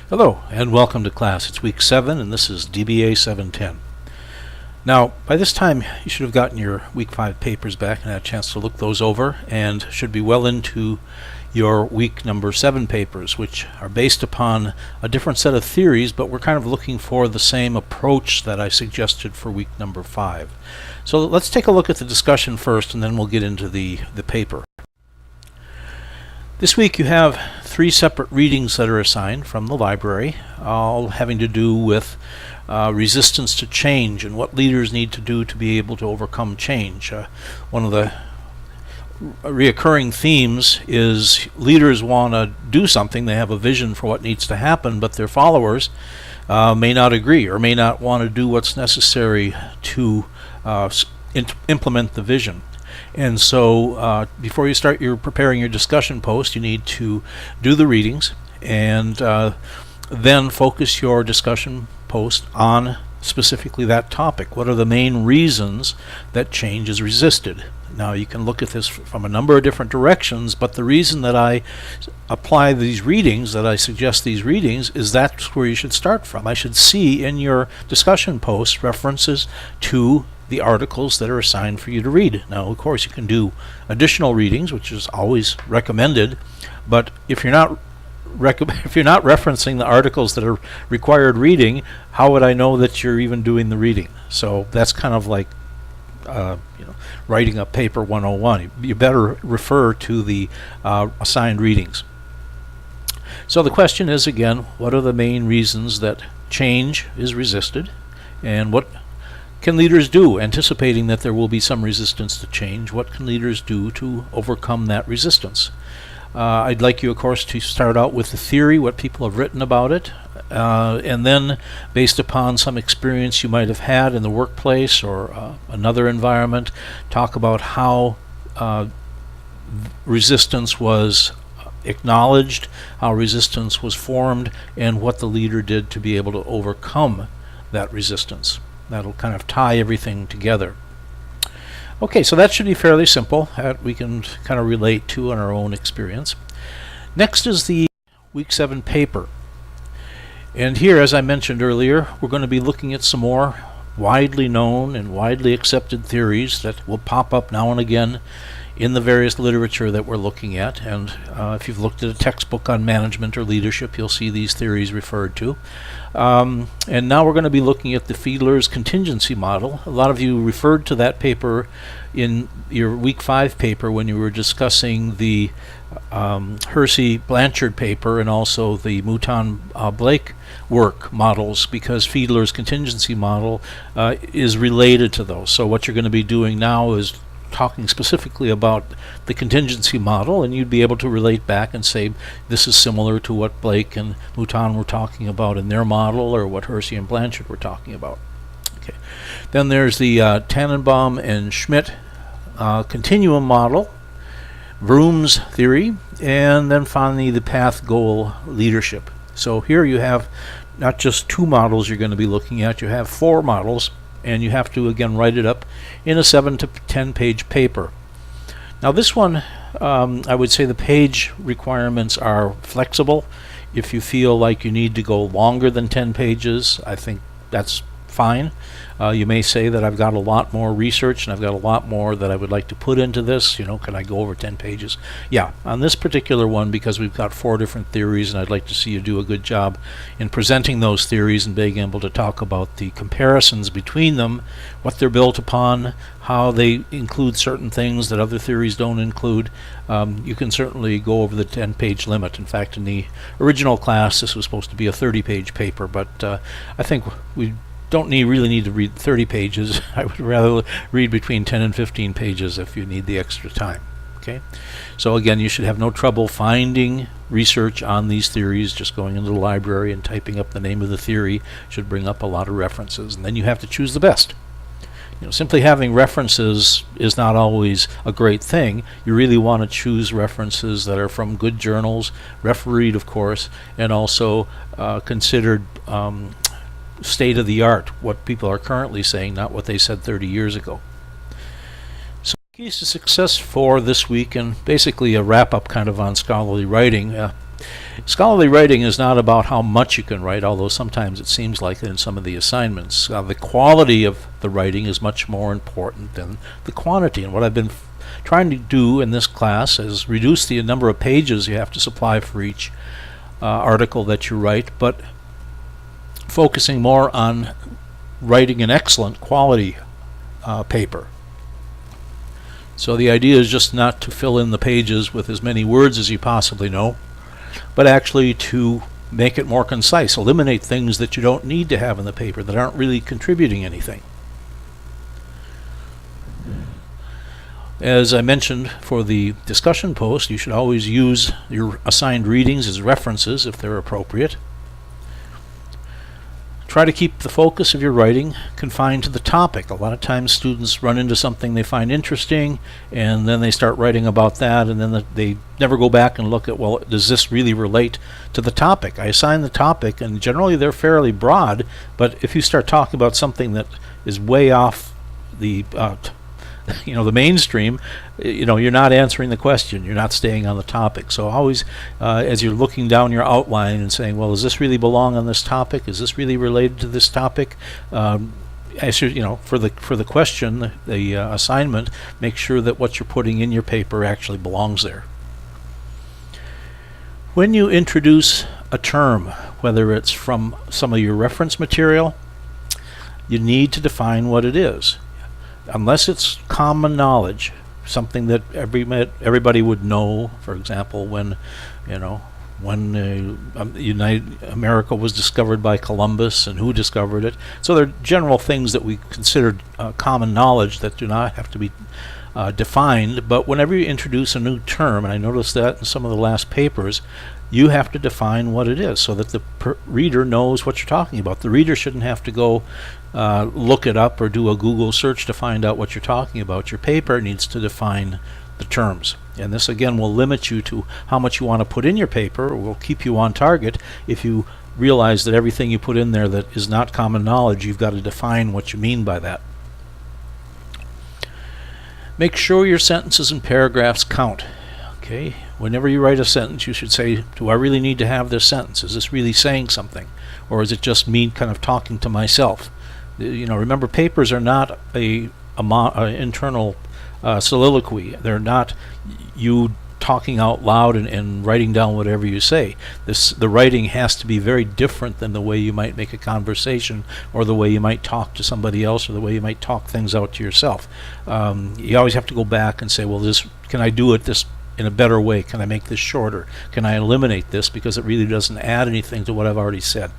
Hello and welcome to class. It's week 7 and this is DBA710. Now, by this time you should have gotten your week 5 papers back and had a chance to look those over and should be well into your week number 7 papers, which are based upon a different set of theories, but we're kind of looking for the same approach that I suggested for week number 5. So let's take a look at the discussion first and then we'll get into the paper. This week you have 3 separate readings that are assigned from the library, all having to do with resistance to change and what leaders need to do to be able to overcome change. One of the reoccurring themes is leaders want to do something, they have a vision for what needs to happen, but their followers may not agree or may not want to do what's necessary to implement the vision. And so before you start preparing your discussion post, you need to do the readings and then focus your discussion post on specifically that topic. What are the main reasons that change is resisted? Now you can look at this from a number of different directions, but the reason that I apply these readings, that I suggest these readings, is that's where you should start from. I should see in your discussion post references to the articles that are assigned for you to read. Now, of course, you can do additional readings, which is always recommended, but if you're not referencing the articles that are required reading, how would I know that you're even doing the reading? So that's kind of like writing a paper 101. You better refer to the assigned readings. So the question is, again, what are the main reasons that change is resisted, and what can leaders do, anticipating that there will be some resistance to change? What can leaders do to overcome that resistance? I'd like you, of course, to start out with the theory, what people have written about it, and then, based upon some experience you might have had in the workplace or another environment, talk about how resistance was acknowledged, how resistance was formed, and what the leader did to be able to overcome that resistance. That'll kind of tie everything together. Okay, so that should be fairly simple. We can kind of relate to in our own experience. Next is the Week 7 paper. And here, as I mentioned earlier, we're going to be looking at some more widely known and widely accepted theories that will pop up now and again in the various literature that we're looking at. And if you've looked at a textbook on management or leadership, you'll see these theories referred to. And now we're going to be looking at the Fiedler's contingency model. A lot of you referred to that paper in your Week 5 paper when you were discussing the Hersey-Blanchard paper and also the Mouton-Blake work models, because Fiedler's contingency model is related to those. So what you're going to be doing now is talking specifically about the contingency model, and you'd be able to relate back and say this is similar to what Blake and Mouton were talking about in their model, or what Hersey and Blanchard were talking about. Okay. Then there's the Tannenbaum and Schmidt continuum model, Vroom's theory, and then finally the path goal leadership. So here you have not just 2 models you're going to be looking at, you have 4 models, and you have to again write it up in a 7 to 10 page paper. Now this one, I would say the page requirements are flexible. If you feel like you need to go longer than 10 pages, I think that's fine. You may say that I've got a lot more research and I've got a lot more that I would like to put into this. Can I go over 10 pages? Yeah, on this particular one, because we've got 4 different theories and I'd like to see you do a good job in presenting those theories and being able to talk about the comparisons between them, what they're built upon, how they include certain things that other theories don't include. You can certainly go over the 10-page limit. In fact, in the original class this was supposed to be a 30-page paper, but I think we don't really need to read 30 pages. I would rather read between 10 and 15 pages if you need the extra time. Okay, so again, you should have no trouble finding research on these theories. Just going into the library and typing up the name of the theory should bring up a lot of references, and then you have to choose the best. Simply having references is not always a great thing. You really want to choose references that are from good journals, refereed of course, and also considered state of the art, what people are currently saying, not what they said 30 years ago. So keys to success for this week, and basically a wrap-up kind of on scholarly writing. Scholarly writing is not about how much you can write, although sometimes it seems like it in some of the assignments. The quality of the writing is much more important than the quantity. And what I've been trying to do in this class is reduce the number of pages you have to supply for each article that you write, but focusing more on writing an excellent quality paper. So the idea is just not to fill in the pages with as many words as you possibly know, but actually to make it more concise, eliminate things that you don't need to have in the paper that aren't really contributing anything. As I mentioned for the discussion post, you should always use your assigned readings as references if they're appropriate. Try to keep the focus of your writing confined to the topic. A lot of times students run into something they find interesting, and then they start writing about that, and then they never go back and look at, well, does this really relate to the topic? I assign the topic, and generally they're fairly broad, but if you start talking about something that is way off the the mainstream, you're not answering the question. You're not staying on the topic. So always, as you're looking down your outline and saying, well, does this really belong on this topic? Is this really related to this topic? As for the question, the assignment, make sure that what you're putting in your paper actually belongs there. When you introduce a term, whether it's from some of your reference material, you need to define what it is. Unless it's common knowledge, something that everybody would know. For example, when America was discovered by Columbus and who discovered it. So there are general things that we consider common knowledge that do not have to be defined. But whenever you introduce a new term, and I noticed that in some of the last papers, you have to define what it is so that the reader knows what you're talking about. The reader shouldn't have to go look it up or do a Google search to find out what you're talking about. Your paper needs to define the terms. And this again will limit you to how much you want to put in your paper, or will keep you on target. If you realize that everything you put in there that is not common knowledge, you've got to define what you mean by that. Make sure your sentences and paragraphs count. Okay, whenever you write a sentence, you should say, do I really need to have this sentence? Is this really saying something? Or is it just me kind of talking to myself? Remember, papers are not a internal soliloquy. They're not you talking out loud and writing down whatever you say. The writing has to be very different than the way you might make a conversation, or the way you might talk to somebody else, or the way you might talk things out to yourself. You always have to go back and say, well, can I do it this in a better way? Can I make this shorter? Can I eliminate this because it really doesn't add anything to what I've already said?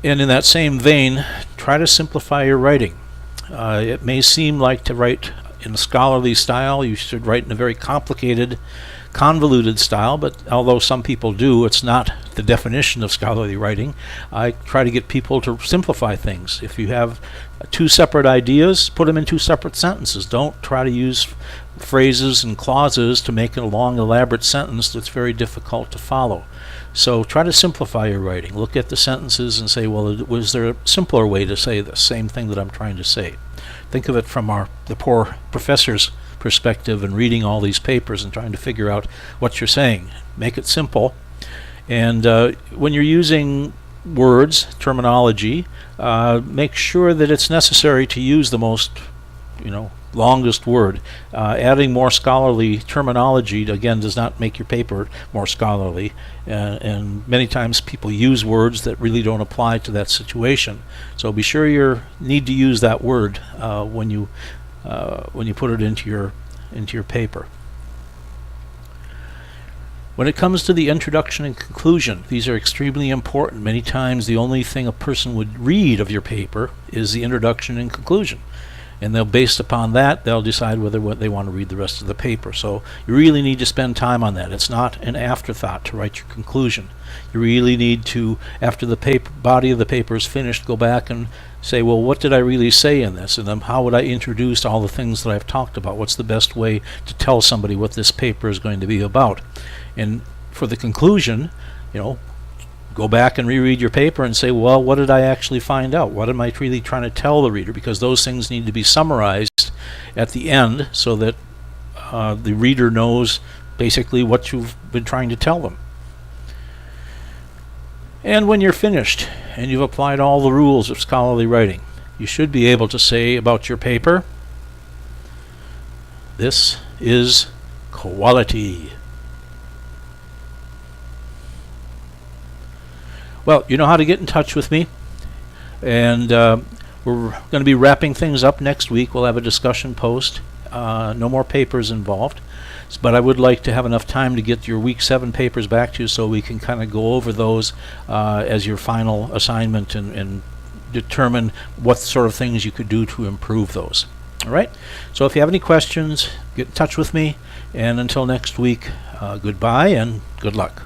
And in that same vein, try to simplify your writing. It may seem like to write in a scholarly style, you should write in a very complicated, convoluted style, but although some people do, it's not the definition of scholarly writing. I try to get people to simplify things. If you have two separate ideas, put them in two separate sentences. Don't try to use phrases and clauses to make a long, elaborate sentence that's very difficult to follow. So try to simplify your writing. Look at the sentences and say, well, was there a simpler way to say the same thing that I'm trying to say? Think of it from the poor professor's perspective and reading all these papers and trying to figure out what you're saying. Make it simple. And when you're using words, terminology, make sure that it's necessary to use the most, longest word. Adding more scholarly terminology, again, does not make your paper more scholarly. And many times people use words that really don't apply to that situation. So be sure you need to use that word when you put it into your paper. When it comes to the introduction and conclusion, these are extremely important. Many times the only thing a person would read of your paper is the introduction and conclusion. And based upon that, they'll decide whether they want to read the rest of the paper. So you really need to spend time on that. It's not an afterthought to write your conclusion. You really need to, after the body of the paper is finished, go back and say, well, what did I really say in this? And then how would I introduce all the things that I've talked about? What's the best way to tell somebody what this paper is going to be about? And for the conclusion, go back and reread your paper and say, well, what did I actually find out? What am I really trying to tell the reader? Because those things need to be summarized at the end so that the reader knows basically what you've been trying to tell them. And when you're finished and you've applied all the rules of scholarly writing, you should be able to say about your paper, this is quality. Well, you know how to get in touch with me, and we're going to be wrapping things up next week. We'll have a discussion post. No more papers involved, but I would like to have enough time to get your week 7 papers back to you so we can kind of go over those as your final assignment and determine what sort of things you could do to improve those. All right? So if you have any questions, get in touch with me, and until next week, goodbye and good luck.